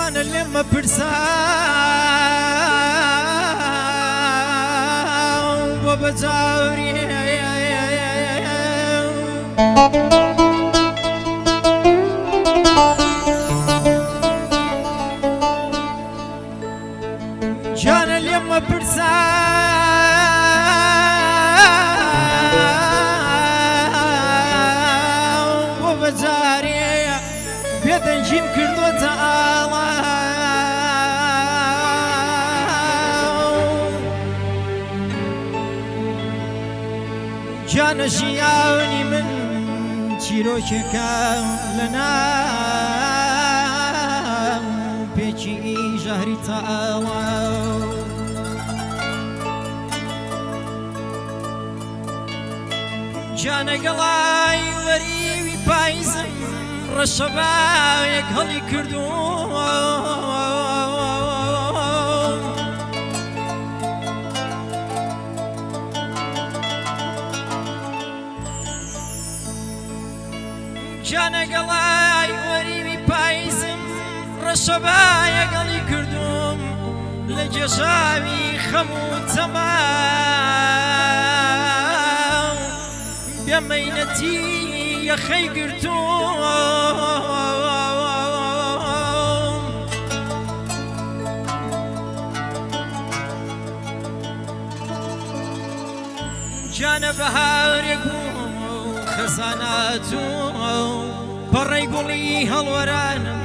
جان لما برسا وبزاوري جان لما برسا وبزاري بيدن جيم كردو تعالى جان شياوني من تيروشك لنا بيجي جهري تعالى جان قلاي وريوي بايزم رشبايك هلي كردون جان قلاي وريوي بايزم رشبايك هلي كردون لجشاوي خمو تمام بمينتي يا خي قرتون جانا بهار يقوم خزاناتو برا يقولي هالورانم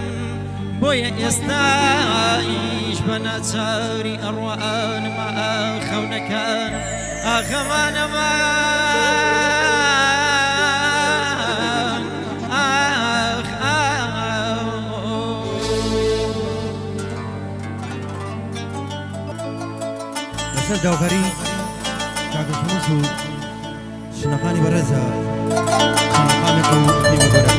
بويا يستايش بناتاري أروان ما خونكان أخوانا ما لەسەر داوبەری کاکەشمەس و شنەقانی بەڕێزە شنەقانێکە و نیمەگۆرە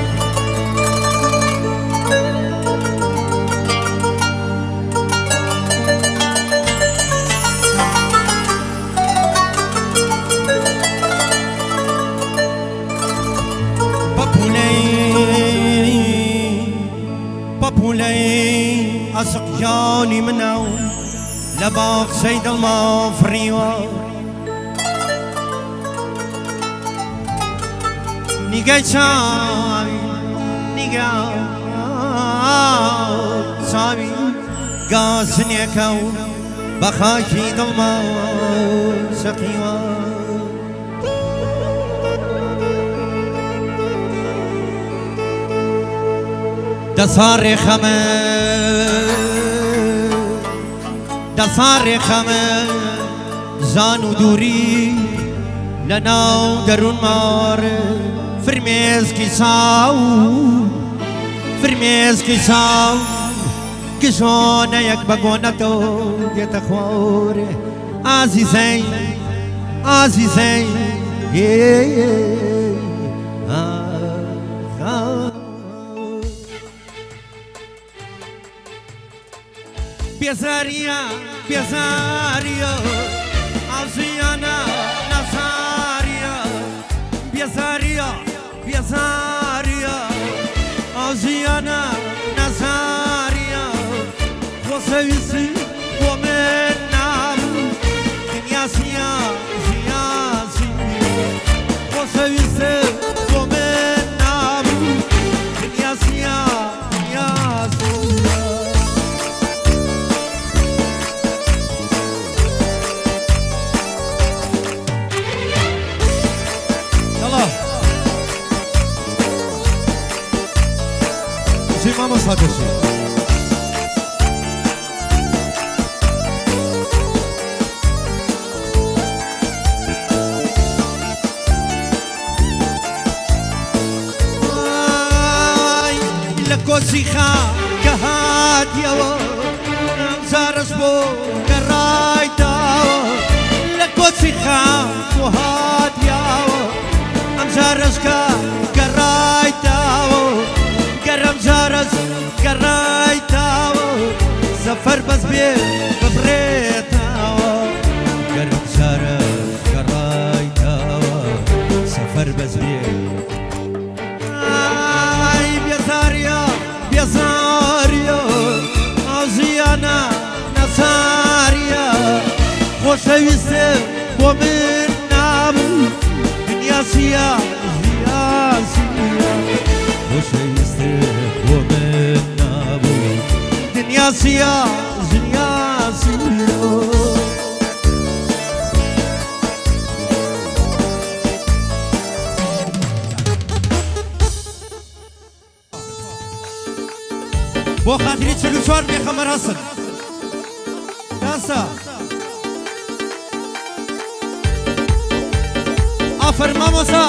بەپولەی ئەسقیانی منە لباقسەی دڵما فڕیوە نیگەی چاوی گاسنێکە و بە خاکی دڵما سەقیوە دەساڕێ خەمە دەساڕێ خەمە زان و دووری لەناو دەروون ماڕە فرمێزکی چاو کشۆنەیەک بە گۆنەتەوە دێتە خۆرێ ئازیزەی بێزاریە ئازیانە نەزاریە بێزاریە ئازیانە نەزاریە خۆسەویستی بۆ من نابوو دنیا سیاسی خۆسەویستی بۆ من نابوو دنیا سیاسی Vamos a decir. Ay, la cosija que hadiawo, zaraz bo karaita. La cosija que hadiawo, zaraz karaita. گەرم جارەز گەڕایتاوە زەفەر بەس بێ ببرێتاوە گەرم جارەز گەڕایتاوە زەفەر بەس بێ ئای بێزاریە خۆشەویستە بۆ من نابوو دنیا سیا خۆشەویستە بۆ من نابوو دنیا سیا بۆ خاتری 44 پێخەمبەر هەسن داسا ئافەر مامۆستا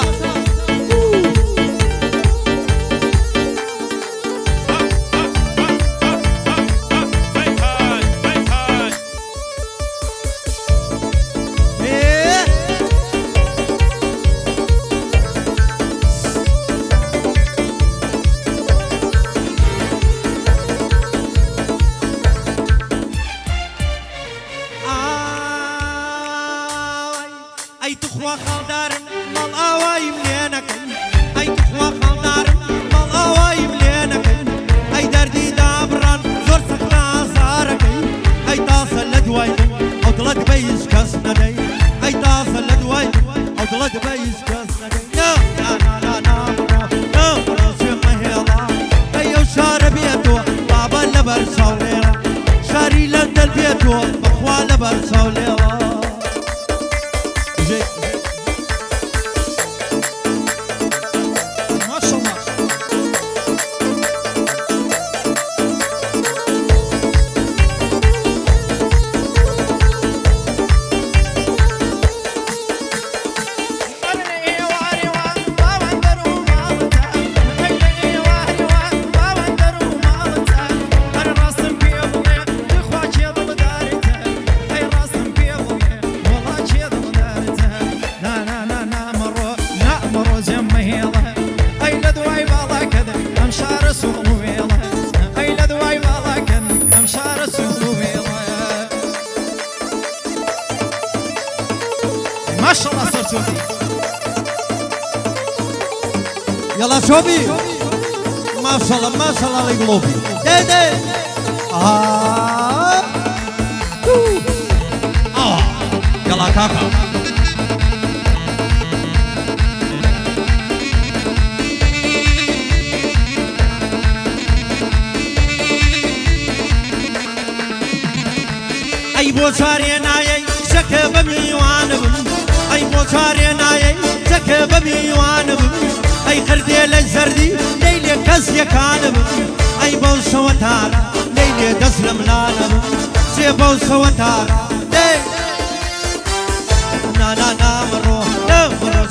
تخوا خالدارم مال ئاوایم لێ نەکەن ئەی تخوا خالدارم مال ئاوایم لێ نەکەن ئەی دەردی دابڕان زۆر سەخت ئازارەکەی ئەی تاسە لە دوای ئەو دڵت بە هیچ کەس نەدەی ئەی تاسە لە دوای ئەو دڵت بە هیچ کەس نەدەی نامڕۆ سوێمە هێڵا ئەی ئەو شارە بێتەوە بابە لەبەر چاولێڵە شاری لەندەن بێتەوە بەخوا لەبەر چاولێڵە ما شاء الله صرت وفي يلا شوبي ما شاء الله على قلوبي دي يلا كاكا اي بو چاري نايي شكه بميوان ئەی بۆ چارێ نایەی جەکە بە میوانە بم ئەی قردێ لە زەردی لەی لێ کەس یەکانە بم ئەی بەو شەوە تارە لەی لێ دەست لە منانە بم سێ بەو شەوە تارە لێ نامەڕۆ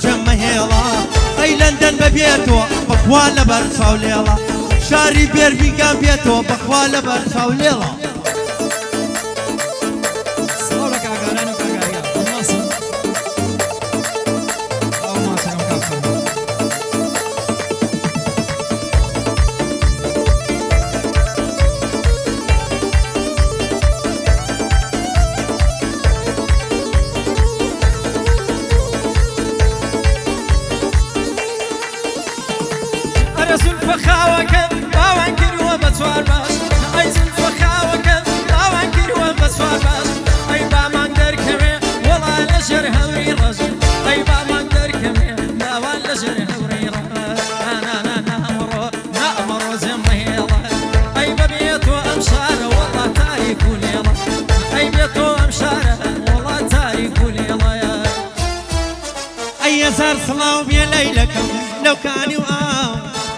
جەممە هێڵا ئەی لەندەن بەبێتەوە بەخوا لەبەر چاولێڵە شاری بێربیگان بێتەوە بەخوا لەبەر چاولێڵە فخاوەکەم باوان کردووە بە چوار باش ئەی فخاوەکەم باوان کردووە بە چوار باش ئەی بامان دەرکەوێ وەڵا لەژێر هەوری ڕەش ئەی بامان دەرکەوێ باوان لەژێر هەوری ڕەش نامەڕۆ جێمە هێڵە ئەی بەبێتەوە ئەم شارە وەڵا تاریک و لێڵە ئەی بێتەوە ئەم شارە وەڵا تاریک و لێڵەیە ئەی هەزار سڵاو بێ لەیلەکەم لەو کانی و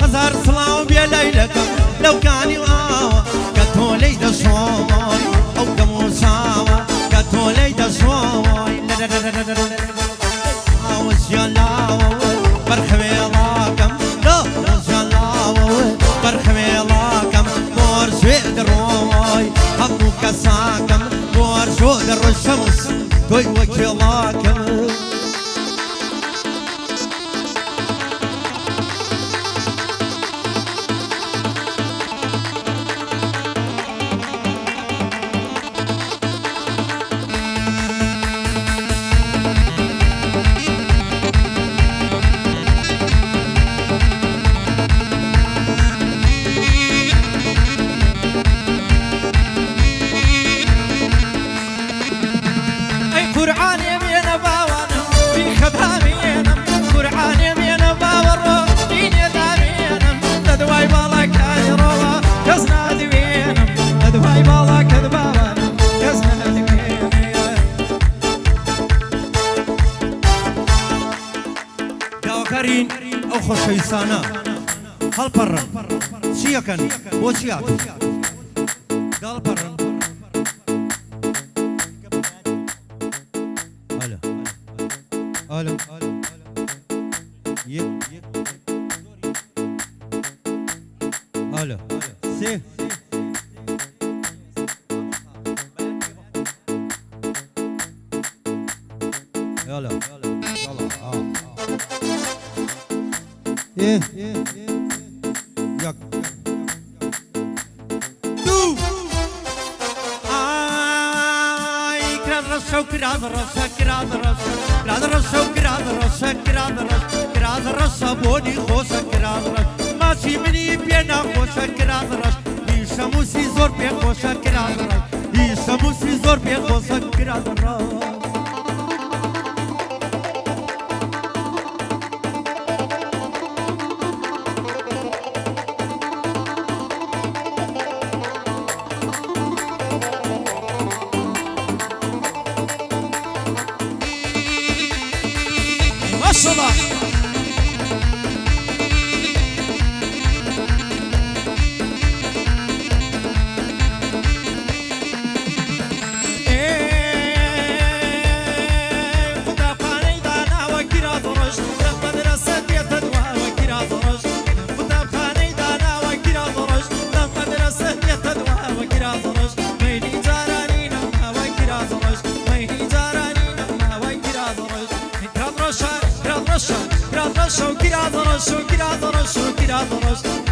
هزار سڵاو بێ لەیلەکەم لەو کانی و ئاوە کە تۆ لەی دەشۆی ئەو گەم و چاوە کە تۆ لەی دەشۆی ئاوەژیان لاوەوە بەرخەوێڵاکەم ژیان لاوەوە بەرخەوێڵاکەم مۆرژێ دەڕۆی هەموو کەساکەم مۆرژۆ دەڕۆشەمس تۆی وەکێڵاکەم هاوکارین ئەو خۆشەویستانە هەڵپەڕن چیەکەن بۆچی هاتوون هەڵپەڕن سێ يلا ايه يك دو اي كراد رشا وكراد رشا كراد رشا كراد رشا وكراد رشا كراد رشا كراد رشا بوني خوشا كراد رشا ماشي مني بينا خوشا كراد رشا يشموسي زور بي خوشا كراد رشا يشموسي زور بي خوشا كراد رشا صلاح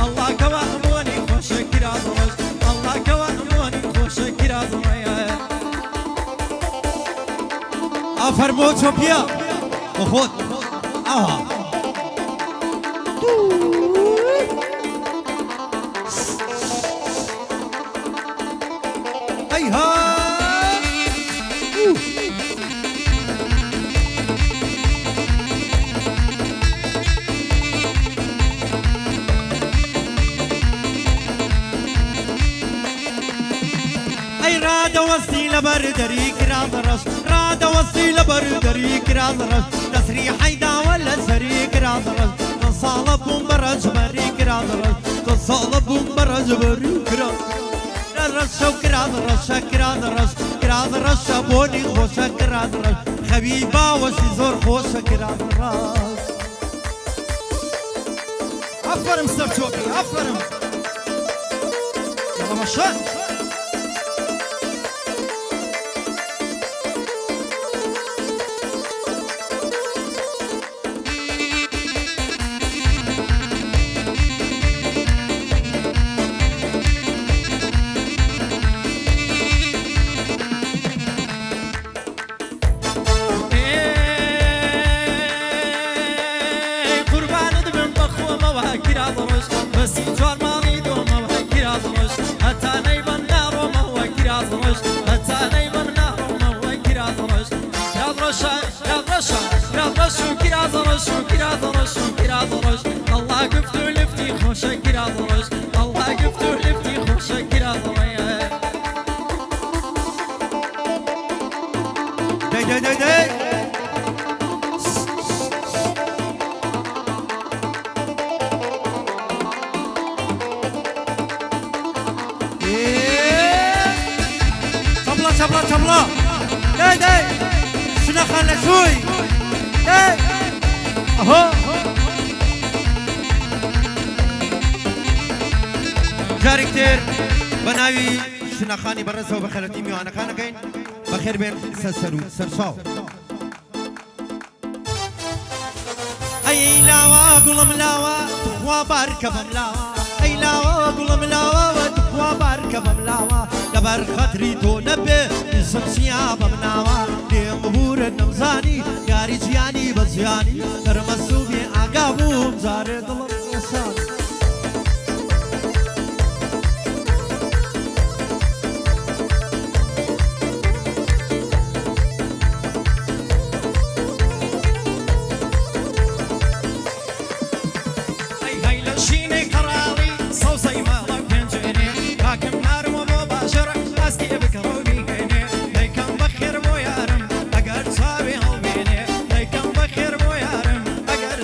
الله كواموني خوش كراد رش الله كواموني خوش كراد ريا افرمو چوبيا خود آها ايها راد وصيل بردري كراد رش راد وصيل بردري كراد رش تسري حيدا ولا سري كراد رش تصالب برج بري كراد رش تصالب برج بري كراد رش كراد رش كراد رش كراد رش بوني خوش كراد رش خبيبا وشي زور خوش كراد رش عفرم سرچوكي عفرم يلا مشان بسي جوار مالي دوما وكراد رش حتى نيبن نارو ما هو كراد رش حتى نيبن نارو ما هو كراد رش كراد رش كراد رش كراد رش كراد رش كراد رش كراد رش الله قفتو لفتي خوش كراد رش الله قفتو لفتي خوش كراد ريا داي داي داي داي شبلا شبلا داي داي شنو خلنا شوي داي اهو جاركتير بناوي شنو خاني برسو بخيرتي ميوانا كان كاين بخير بين سرسرو سرساو اي لاوا قلم لاوا تخوا باركه ملاوا اي لاوا قلم لاوا تخوا باركه ملاوا دبر خاطري تو نبه سمسيا بمناوا ديم بور نمزاني ياري جياني بزياني درمسو بي اغابو زار دلم انسان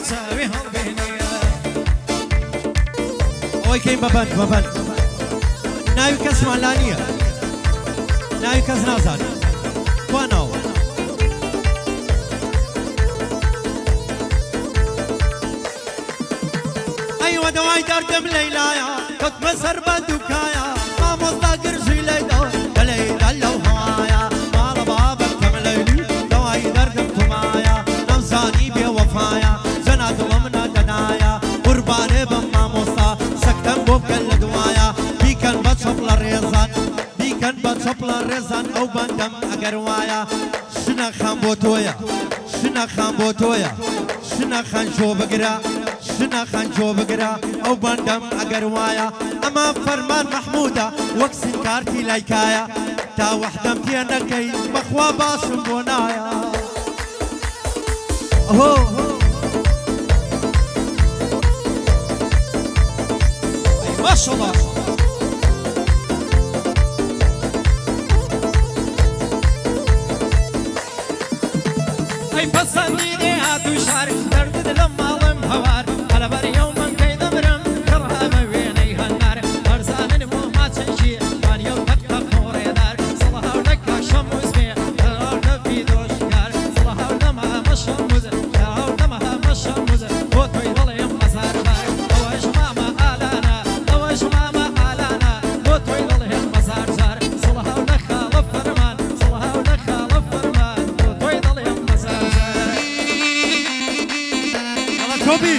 ساوي دەکەین بەبەند ناوی کەسمان لا نییە ناوی کەس نازانێت وا ناوە ئەیوە دەوای دەردەم لەیلایە کەوتمە سەر بە دووکایە مامۆستا گرژی لەیدا لەلەیدا لەو هەوایە ماڵە بابەت کەم لەیلی دەوای دەردەم تومایە نەمزانی بێوەفایە جەنا دڵم نەدەنایە قوربانێ بم مامۆستا سەکتەم بۆ بکەن لە دوایە بیکەن بە چۆپ لە ڕێزان بیکەن بە چۆپ لە ڕێزان ئەو بەندەم ئەگەر وایە شنەخان بۆ تۆیە شنەخان بۆ تۆیە شنەخان شۆ بگرە شنەخان جۆ بگرە ئەو بەندەم ئەگەر وایە ئەمە فەرمان مەحموودە وەک سینکارتی لایکایە تا وەحدەم پێ نەکەی بەخوا باشم بۆ نایە ماشەڵڵا ئەی پەسەندیدێ هاتوو شار دەردت لە ماڵم هەوار هەلەبەریەو من کەی دەبرم کڕامە وێنەی هەنار هەرزانن بۆ ماچەنجی وانیەو تەقتە خۆڕێدار سەڵە هەولەکە شەموزمێ هەڵ دەفی دۆشکار سەڵە هەولەمە مەشەموزە هەولەمە مەشەموزە بۆ تۆی دڵێم مەزاربار ئەوەش مامە ئالانە ئەوەش مامە ئالانە بۆ تۆی دڵێم مەزارزار سەڵە هەولە خاڵە فەرمان سەڵە هەولە خاڵە فەرمان بۆ تۆی دڵێم مەزارزار تۆبی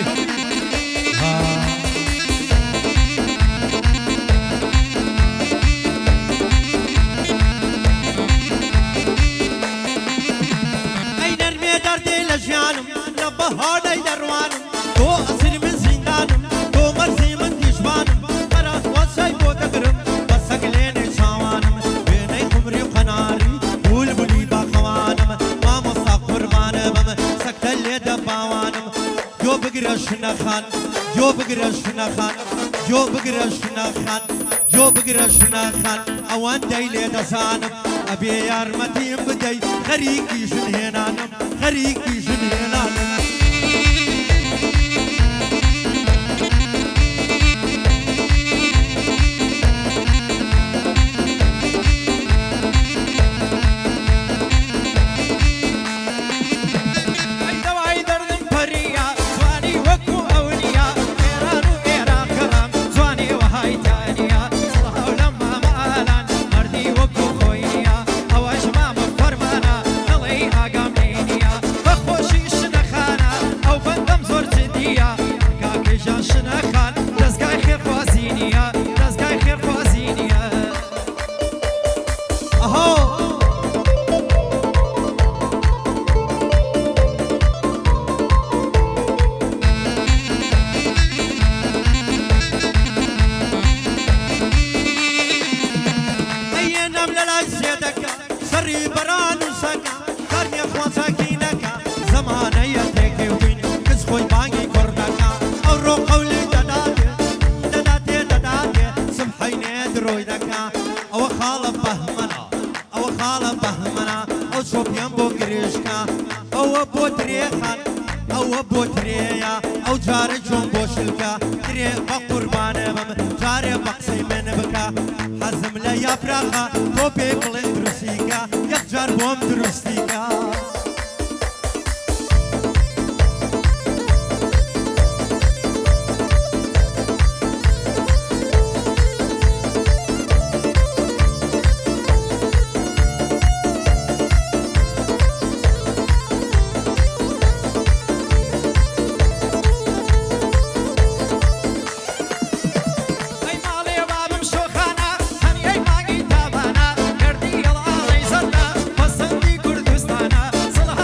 ئەی نەرمێ دەردێ لە ژیانم لە بەهارەی دەڕوانم تۆ ئەسری من زیندانم تۆ مەرزی من دیژبانم بەرات وەسای بۆ دەگرم بە سەگلێنێ چاوانم وێنەی قمری و قەناری بولبولی باخەوانم مامۆستا قوربانە بم سەکتە لێدە باوانم جۆ بگرە شنەخان جۆ بگرە شنەخان جۆ بگرە شنەخان جۆ بگرە شنەخان ئەوەندەی لێ دەزانم ئەبێ یارمەتیم بدەی خەریکی ژنهێنانم خەریکی ژنهێنانم ئەوە بۆ ترێیە ئەو جارە چۆن بۆ شلکە ترێ بە قوربانە بم جارێ بە قسەی من بکە حەزم لە یاپراخە تۆ پێ بڵێ دروستیکە یەک جار بۆم دروستیکە صلح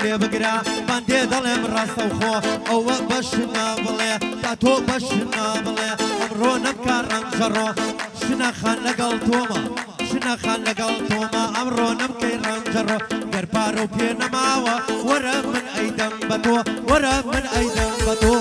لێ بگرا بەندێ دەڵێم ڕاستە و خۆ ئەوە بەش نابڵێ تا تۆ بەش نابڵێ ئەمڕۆ نەمکە ڕەنجەڕۆ شنەخان لەگەڵ تۆمە شنەخان لەگەڵ تۆمە ئەمڕۆ نەمکەی ڕەنجەڕۆ گەر پارە و پێ نەماوە وەرە من ئەیدەم بە تۆ وەرە من ئەیدەم بە تۆ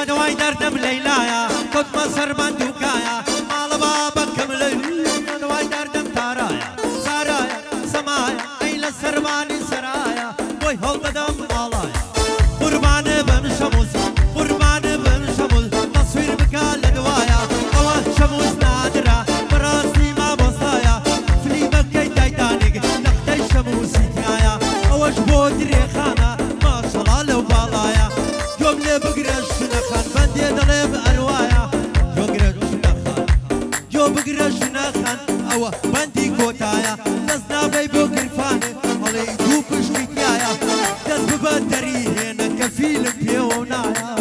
دوای دەردەم لەیلایە کەوتمە سەر بەندووکایە ماڵە بابەکەم لەی دوای دەردەم تارایە سارایە سەمایە ئەی لە سەربانی سەرایە بۆی هەڵدەدەم ماڵایە قوربانە بەم شەموز قوربانە بەم شەموز تەسویر بکە لە دوایە ئەوە شەموز نادرا بەڕاستی مامۆستایە فلیمەکەی تایتانیک لە قەتەی شەموزی تایە ئەوەش بۆ درێخانە ماشەڵا لەو باڵایە گۆم لێ بگرە شنەخان بەندێ دەڵێم ئەروایە جۆگرە شنەخان جۆ بگرە شنەخان ئەوە بەندی کۆتایە دەست نابەی بۆ گرفانێ هەڵێی دوو پشتی تایە دەست ببە دەری هێنە کە فیلم پێوە نایە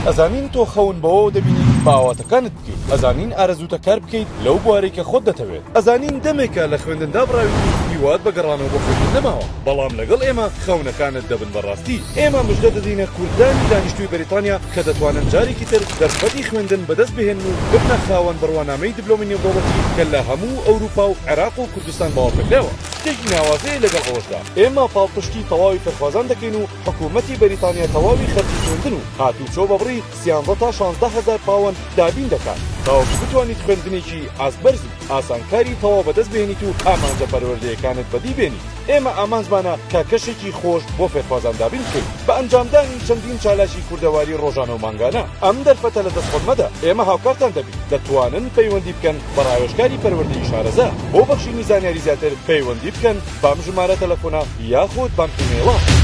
ئەزانین تۆ خەون بەوە دەبینی باواتەکانت بکەیت ئەزانین ئارەزوتە کار بکەیت لەو بوارەی کە خۆت دەتەوێت ئەزانین دەمێکە لە خوێندندا بڕاوی هیواد بەگەڕانەوە بۆ خوێندن نەماوە بەڵام لەگەڵ ئێمە خەونەکانت دەبن بەڕاستی ئێمە مژدە دەدەینە کوردانی دانیشتووی بەریتانیا کە دەتوانن جارێکی تر دەرفەتی خوێندن بەدەست بهێن و ببنە خاوەن بڕوانامەی دیپلۆمی نێودەوڵەتی کە لە هەموو ئەوروپا و عێراق و کوردستان باوەڕدەکرێەوە شتێکی ناوازەیە لەگەڵ ئەوەشدا ئێمە پاڵپشتی تەواوی فەرخوازان دەکەین و حکوومەتی بەریتانیا تەواوی خەرجی خوێندن و هاتوچۆ بەبڕی 13 تا 16,000 پاوەند دابین دەکات تاوەکو بتوانیت خوێندنێکی ئاسبەرزی ئاسانکاری تەواو بەدەست بهێنیت و ئامانجە پەروەردەیەکانت بەدی بێنیت ئێمە ئامانجمانە کە کەشێکی خۆش بۆ فێرخوازان دابین بکەین بە ئەنجامدانی چەندین چالاشی کوردەواری ڕۆژانە و مانگانە ئەم دەرفەتە لە دەستخۆت مەدە ئێمە هاوکارتان دەبین دەتوانن پەیوەندی بکەن بە ڕاوێژکاری پەروەردەی شارەزا بۆ بەخشینی زانیاری زیاتر پەیوەندی بکەن بەم ژمارە تەلەفۆنە یاخود بەم ئیمێڵە